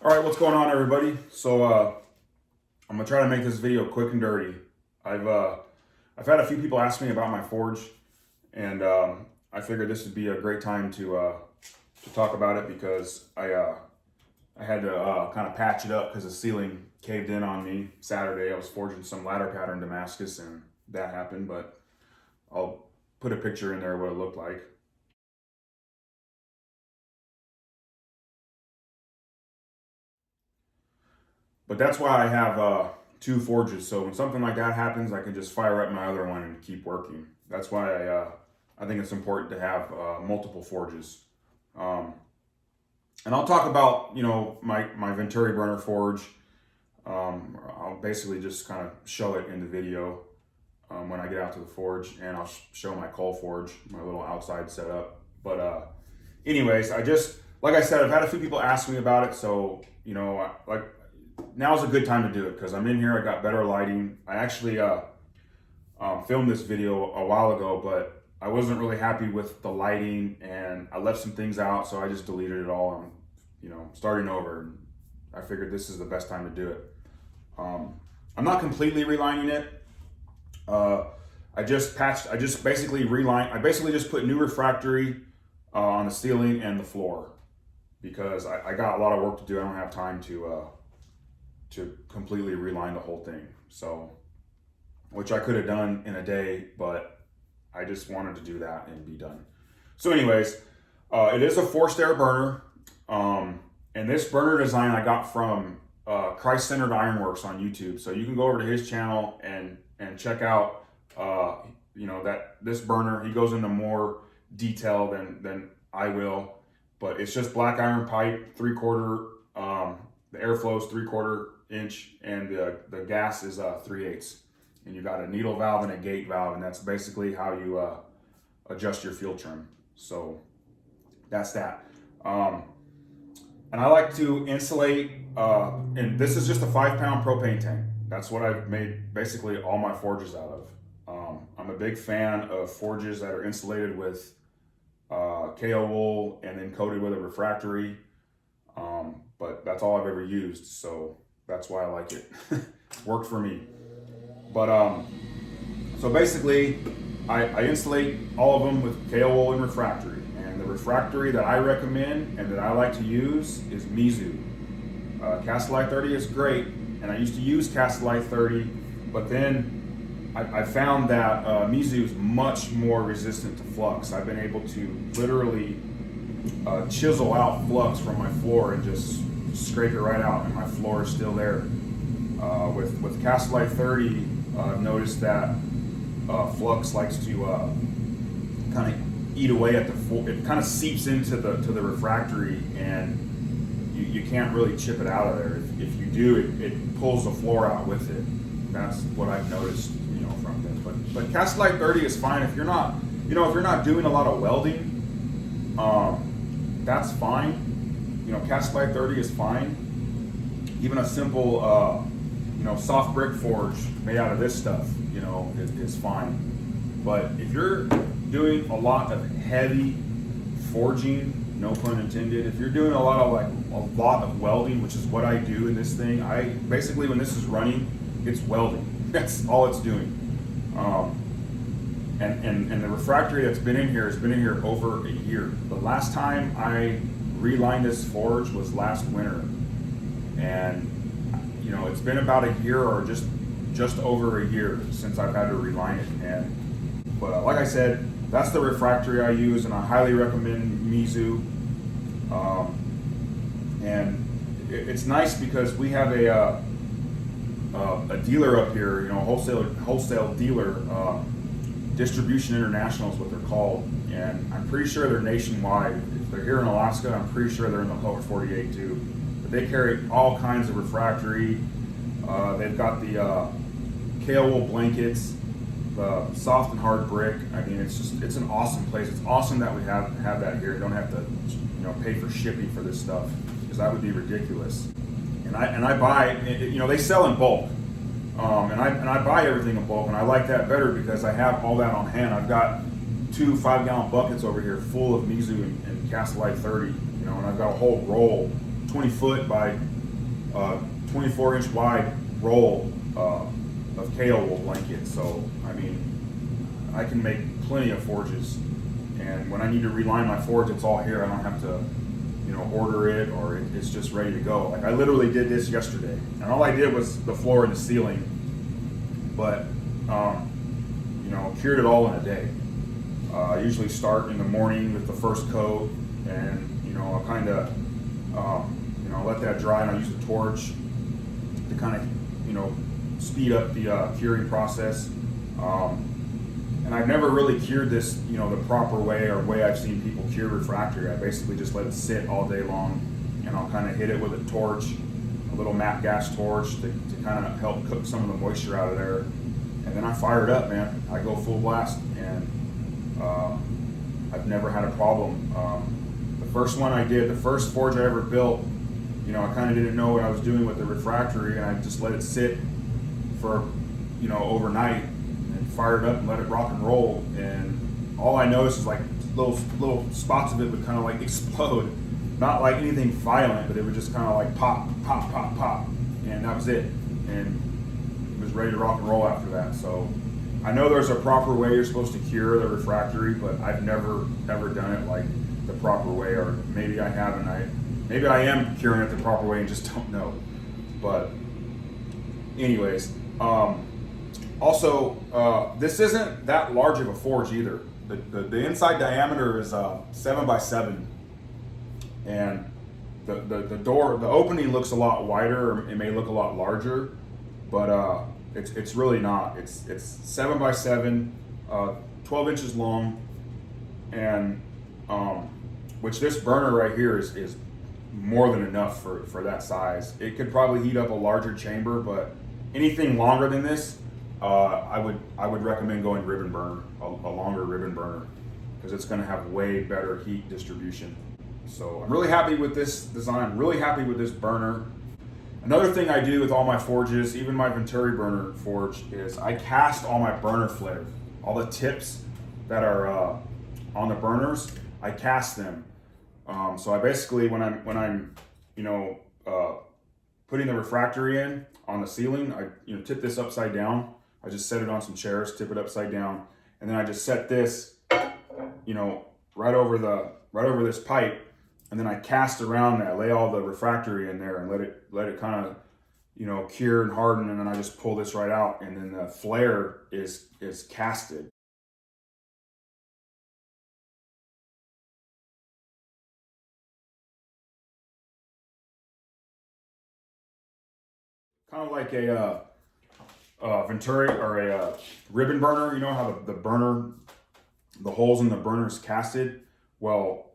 All right, what's going on, everybody? I'm gonna try to make this video quick and dirty. I've had a few people ask me about my forge, and I figured this would be a great time to talk about it because I had to kind of patch it up because the ceiling caved in on me Saturday. I was forging some ladder pattern Damascus, and that happened. But I'll put a picture in there of what it looked like. But that's why I have two forges. So when something like that happens, I can just fire up my other one and keep working. That's why I think it's important to have multiple forges. And I'll talk about my Venturi burner forge. I'll basically just kind of show it in the video when I get out to the forge, and I'll show my coal forge, my little outside setup. But anyways, like I said, I've had a few people ask me about it, so now's a good time to do it because I'm in here. I got better lighting. I actually filmed this video a while ago, but I wasn't really happy with the lighting, and I left some things out, so I just deleted it all. I'm starting over. I figured this is the best time to do it. I'm not completely relining it. I just basically relined. I basically just put new refractory on the ceiling and the floor because I got a lot of work to do. I don't have time to completely reline the whole thing. So, which I could have done in a day, but I just wanted to do that and be done. So anyways, it is a forced air burner. And this burner design I got from Christ-Centered Ironworks on YouTube. So you can go over to his channel and check out, that this burner. He goes into more detail than I will, but it's just black iron pipe, 3/4, the airflow is 3/4 inch, and the gas is 3/8. And you got a needle valve and a gate valve, and that's basically how you adjust your fuel trim. So that's that. And I like to insulate, and this is just a 5-pound propane tank. That's what I've made basically all my forges out of. I'm a big fan of forges that are insulated with KO wool and then coated with a refractory. But that's all I've ever used, so that's why I like it. Worked for me. But so basically, I insulate all of them with KO wool and refractory. And the refractory that I recommend and that I like to use is Mizu. Castellite 30 is great, and I used to use Castellite 30, but then I found that Mizu is much more resistant to flux. I've been able to literally chisel out flux from my floor and just scrape it right out, and my floor is still there. With Castellite 30, I've noticed that flux likes to kind of eat away at it kind of seeps into the refractory, and you can't really chip it out of there. If you do, it pulls the floor out with it. That's what I've noticed, from this. But Castellite 30 is fine if you're not, if you're not doing a lot of welding. That's fine. Castellite 30 is fine. Even a simple, soft brick forge made out of this stuff, is fine. But if you're doing a lot of heavy forging, no pun intended, if you're doing a lot of welding, which is what I do in this thing, I basically, when this is running, it's welding. That's all it's doing. And the refractory that's been in here has been in here over a year. The last time I relined this forge was last winter, and it's been about a year or just over a year since I've had to reline it. But like I said, that's the refractory I use, and I highly recommend Mizu. And it's nice because we have a dealer up here, wholesale dealer. Distribution International is what they're called, and I'm pretty sure they're nationwide. If they're here in Alaska, I'm pretty sure they're in the lower 48 too. But they carry all kinds of refractory. They've got the KO wool blankets, the soft and hard brick. I mean, it's an awesome place. It's awesome that we have that here. You don't have to pay for shipping for this stuff, because that would be ridiculous. And I buy, they sell in bulk. And I buy everything in bulk, and I like that better because I have all that on hand. I've got 2 5-gallon buckets over here full of Mizu and Castellite 30, and I've got a whole roll, 20 foot by 24-inch wide roll of KO will blanket. So, I mean, I can make plenty of forges. And when I need to reline my forge, it's all here. I don't have to, order it, or it's just ready to go. Like I literally did this yesterday, and all I did was the floor and the ceiling, but cured it all in a day. I usually start in the morning with the first coat, and I'll kind of let that dry, and I use the torch to kind of speed up the curing process. And I've never really cured this, the proper way or way I've seen people cure refractory. I basically just let it sit all day long, and I'll kind of hit it with a torch, a little matte gas torch to kind of help cook some of the moisture out of there. And then I fire it up, man. I go full blast, and I've never had a problem. The first one I did, the first forge I ever built, I kind of didn't know what I was doing with the refractory, and I just let it sit for, overnight, and fired it up and let it rock and roll. And all I noticed is like little spots of it would kind of like explode. Not like anything violent, but it would just kind of like pop, pop, pop, pop. And that was it. And it was ready to rock and roll after that. So I know there's a proper way you're supposed to cure the refractory, but I've never ever done it like the proper way, or maybe I haven't. Maybe I am curing it the proper way and just don't know. But anyways, also, this isn't that large of a forge either. The inside diameter is 7x7, and the door, the opening looks a lot wider, or it may look a lot larger, but it's really not. It's 7x7, 12 inches long, and which this burner right here is more than enough for that size. It could probably heat up a larger chamber, but anything longer than this, I would recommend going ribbon burner, a longer ribbon burner, because it's going to have way better heat distribution. So I'm really happy with this design, really happy with this burner. Another thing I do with all my forges, even my Venturi burner forge, is I cast all my burner flare. All the tips that are on the burners, I cast them. So I basically, when I'm putting the refractory in on the ceiling, I tip this upside down. I just set it on some chairs, tip it upside down, and then I just set this, right over this pipe, and then I cast around that, lay all the refractory in there, and let it kind of cure and harden, and then I just pull this right out, and then the flare is casted. Kind of like a Venturi or a ribbon burner. You know how the burner, the holes in the burner is casted? Well,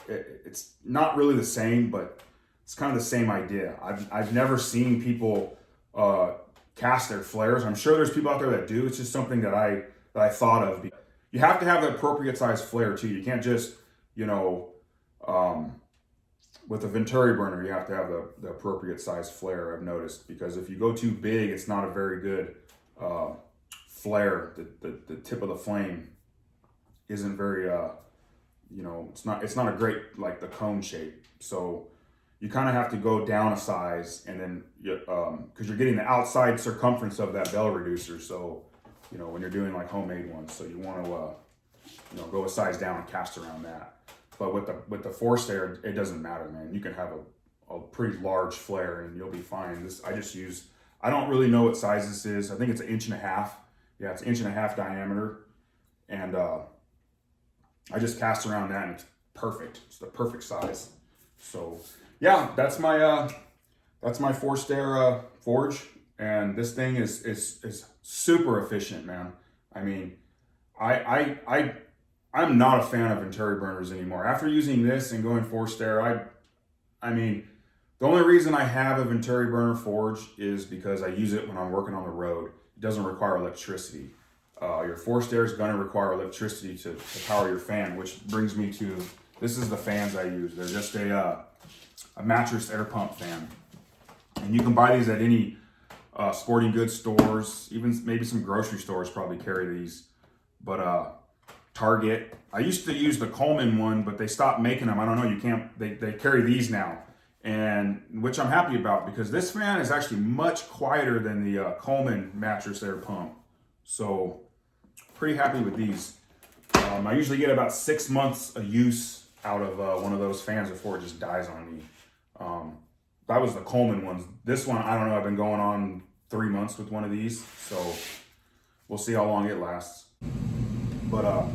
it's not really the same, but it's kind of the same idea. I've never seen people cast their flares. I'm sure there's people out there that do. It's just something that I thought of. You have to have the appropriate size flare too. You can't just, with a Venturi burner, you have to have the appropriate size flare, I've noticed, because if you go too big, it's not a very good flare. The tip of the flame isn't very, it's not a great, like the cone shape. So you kind of have to go down a size, and then, because you're getting the outside circumference of that bell reducer. So, when you're doing like homemade ones, so you want to, go a size down and cast around that. But with the forced air, it doesn't matter, man. You can have a pretty large flare and you'll be fine. I don't really know what size this is. I think it's 1.5 inches. Yeah, it's 1.5 inches diameter. And I just cast around that, and it's perfect. It's the perfect size. So yeah, that's my forced air forge. And this thing is super efficient, man. I mean, I'm not a fan of Venturi burners anymore. After using this and going forced air, I mean, the only reason I have a Venturi burner forge is because I use it when I'm working on the road. It doesn't require electricity. Your forced air is going to require electricity to power your fan, which brings me to, this is the fans I use. They're just a mattress air pump fan. And you can buy these at any sporting goods stores, even maybe some grocery stores probably carry these. But Target. I used to use the Coleman one, but they stopped making them. I don't know. You can't. They carry these now, and which I'm happy about because this fan is actually much quieter than the Coleman mattress air pump. So pretty happy with these. I usually get about 6 months of use out of one of those fans before it just dies on me. That was the Coleman ones. This one, I don't know, I've been going on 3 months with one of these, so we'll see how long it lasts. But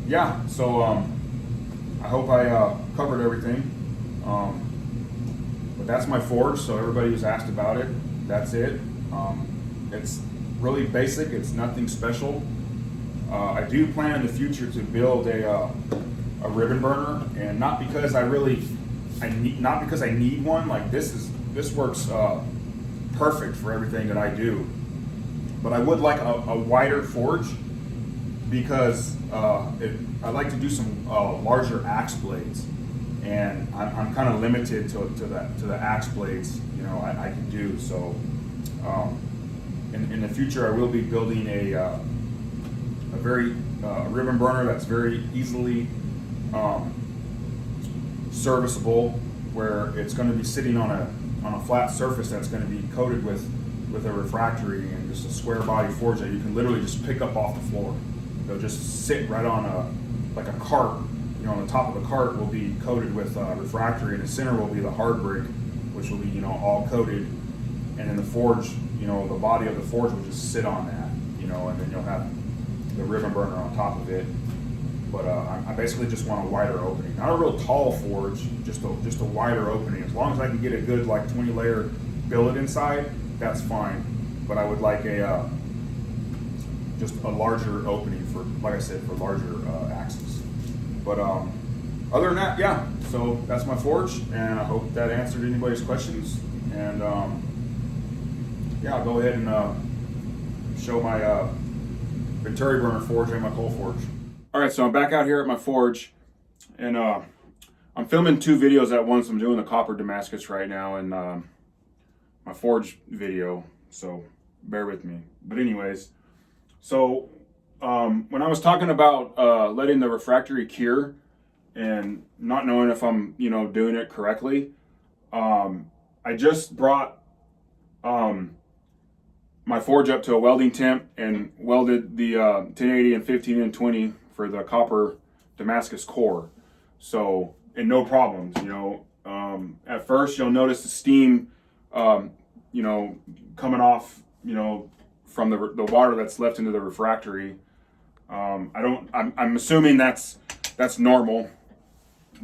yeah, so I hope I covered everything. But that's my forge, so everybody who's asked about it, that's it. It's really basic, it's nothing special. I do plan in the future to build a ribbon burner, and not because I need one. Like this works perfect for everything that I do. But I would like a wider forge because I like to do some larger axe blades, and I'm kind of limited to the axe blades, you know, I can do. So in the future, I will be building a very ribbon burner that's very easily serviceable, where it's going to be sitting on a flat surface that's going to be coated with a refractory and just a square body forge that you can literally just pick up off the floor. They'll just sit right on like a cart. You know, on the top of the cart will be coated with refractory, and the center will be the hard brick, which will be, you know, all coated. And then the forge, you know, the body of the forge will just sit on that, you know, and then you'll have the ribbon burner on top of it. But I basically just want a wider opening, not a real tall forge, just a wider opening. As long as I can get a good like 20-layer billet inside, that's fine. But I would like just a larger opening for, like I said, for larger axes. But other than that, yeah. So that's my forge, and I hope that answered anybody's questions. And yeah, I'll go ahead and show my Venturi burner forge and my coal forge. All right, so I'm back out here at my forge, and I'm filming 2 videos at once. I'm doing the copper Damascus right now and my forge video, so bear with me. But anyways, so when I was talking about letting the refractory cure and not knowing if I'm, you know, doing it correctly, I just brought my forge up to a welding temp and welded the 1080 and 15N20 for the copper Damascus core. So, and no problems, you know. At first you'll notice the steam, you know, coming off, you know, from the water that's left into the refractory. I'm assuming that's normal,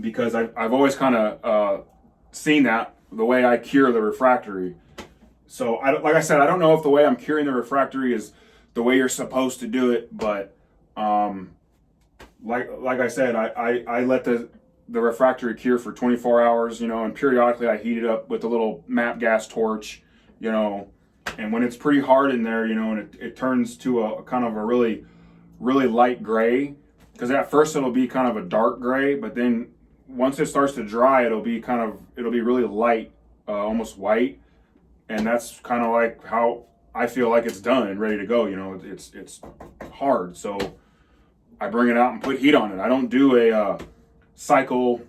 because I've always kind of seen that the way I cure the refractory. So like I said, I don't know if the way I'm curing the refractory is the way you're supposed to do it, but like I said, I let the refractory cure for 24 hours, you know, and periodically I heat it up with a little MAP gas torch, you know, and when it's pretty hard in there, you know, and it turns to a kind of a really, really light gray, because at first it'll be kind of a dark gray, but then once it starts to dry, it'll be really light, almost white. And that's kind of like how I feel like it's done and ready to go. You know, it's hard. So I bring it out and put heat on it. I don't do a cycle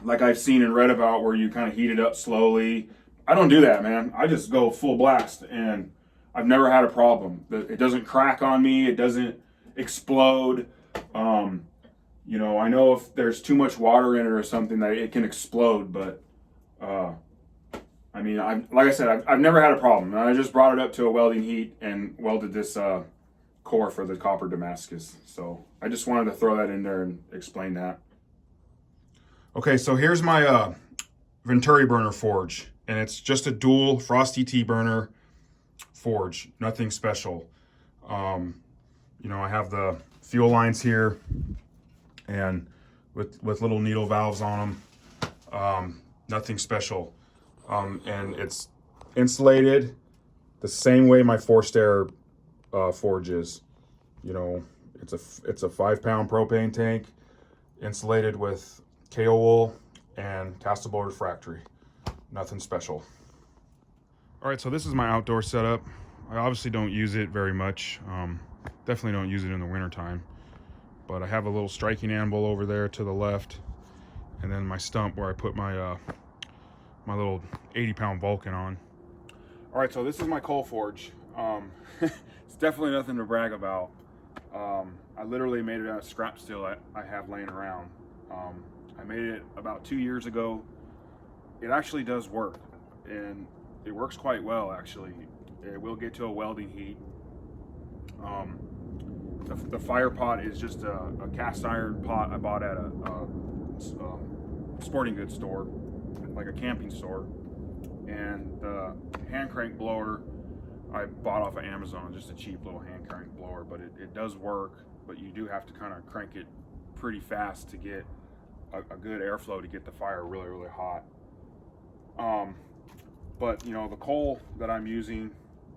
like I've seen and read about where you kind of heat it up slowly. I don't do that, man. I just go full blast, and I've never had a problem. It doesn't crack on me. It doesn't explode. You know, I know if there's too much water in it or something that it can explode, but I mean, like I said, I've never had a problem. I just brought it up to a welding heat and welded this core for the copper Damascus. So I just wanted to throw that in there and explain that. Okay, so here's my Venturi burner forge, and it's just a dual Frosty T burner forge, nothing special. You know, I have the fuel lines here, and with little needle valves on them, nothing special. And it's insulated the same way my forced air forge is. You know, it's a 5-pound propane tank, insulated with KO wool and castable refractory. Nothing special. All right, so this is my outdoor setup. I obviously don't use it very much. Definitely don't use it in the wintertime. But I have a little striking anvil over there to the left, and then my stump where I put my my little 80-pound Vulcan on. All right, so this is my coal forge. It's definitely nothing to brag about. I literally made it out of scrap steel I have laying around. I made it about 2 years ago. It actually does work, and it works quite well actually. It will get to a welding heat. The fire pot is just a cast iron pot I bought at a sporting goods store, like a camping store. And the hand crank blower I bought off of Amazon, just a cheap little hand crank blower, but it does work, but you do have to kind of crank it pretty fast to get a good airflow to get the fire really, really hot. But you know, the coal that I'm using,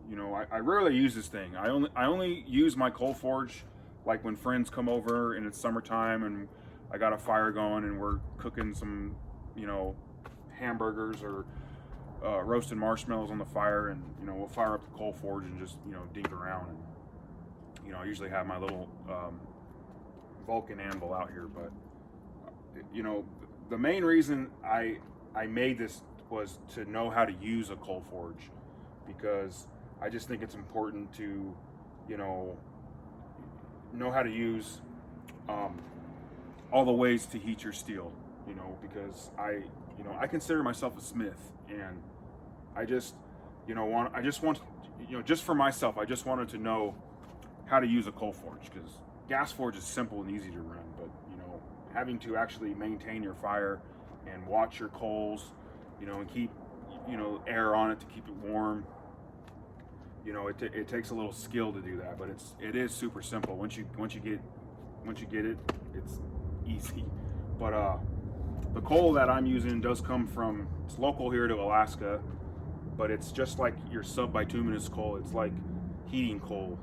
you know, I rarely use this thing. I only use my coal forge like when friends come over and it's summertime and I got a fire going and we're cooking some, you know, hamburgers or roasting marshmallows on the fire, and you know, we'll fire up the coal forge and just, you know, dink around. And you know, I usually have my little Vulcan anvil out here. But you know, the main reason I made this was to know how to use a coal forge, because I just think it's important to, you know how to use all the ways to heat your steel, you know, because I consider myself a smith, and I just, you know, just for myself, I just wanted to know how to use a coal forge, because gas forge is simple and easy to run, but you know, having to actually maintain your fire and watch your coals, you know, and keep, you know, air on it to keep it warm. You know, it takes a little skill to do that, but it is super simple. Once you get it, it's easy. But the coal that I'm using does come from, it's local here to Alaska, but it's just like your sub-bituminous coal. It's like heating coal.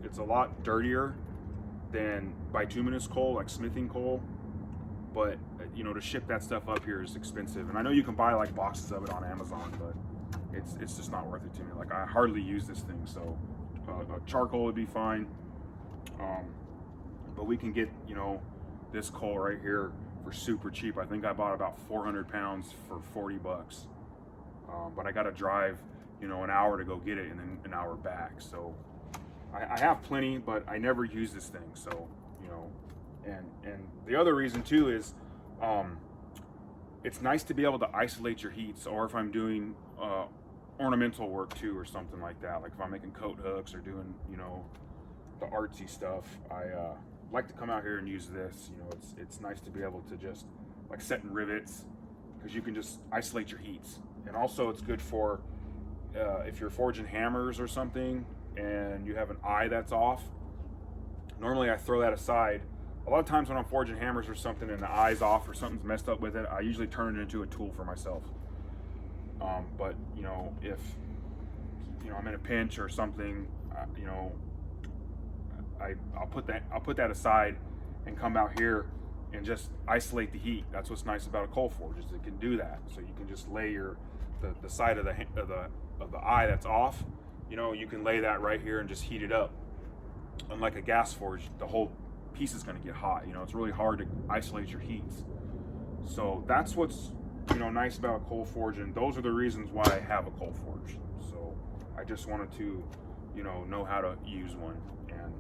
It's a lot dirtier than bituminous coal, like smithing coal. But you know, to ship that stuff up here is expensive, and I know you can buy like boxes of it on Amazon, but it's just not worth it to me. Like, I hardly use this thing, so charcoal would be fine. But we can get, you know, this coal right here for super cheap. I think I bought about 400 pounds for 40 bucks. But I got to drive, you know, an hour to go get it and then an hour back. So I have plenty, but I never use this thing. So, you know, and the other reason too is it's nice to be able to isolate your heats, or if I'm doing ornamental work too, or something like that. Like if I'm making coat hooks or doing, you know, the artsy stuff, I like to come out here and use this. You know, it's nice to be able to just like setting rivets, because you can just isolate your heats. And also it's good for if you're forging hammers or something and you have an eye that's off. Normally I throw that aside. A lot of times when I'm forging hammers or something and the eye's off or something's messed up with it, I usually turn it into a tool for myself. But you know, if you know I'm in a pinch or something, you know, I'll put that aside and come out here and just isolate the heat. That's what's nice about a coal forge, is it can do that. So you can just lay the side of the eye that's off. You know, you can lay that right here and just heat it up. Unlike a gas forge, the whole piece is going to get hot. You know, it's really hard to isolate your heats. So that's what's, you know, nice about a coal forge, and those are the reasons why I have a coal forge. So I just wanted to, you know how to use one, and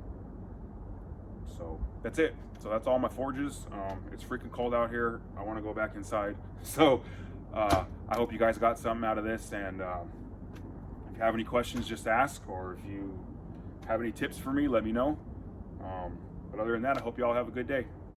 so that's it. So that's all my forges. It's freaking cold out here. I want to go back inside. So I hope you guys got something out of this, and if you have any questions, just ask, or if you have any tips for me, let me know. But other than that, I hope you all have a good day.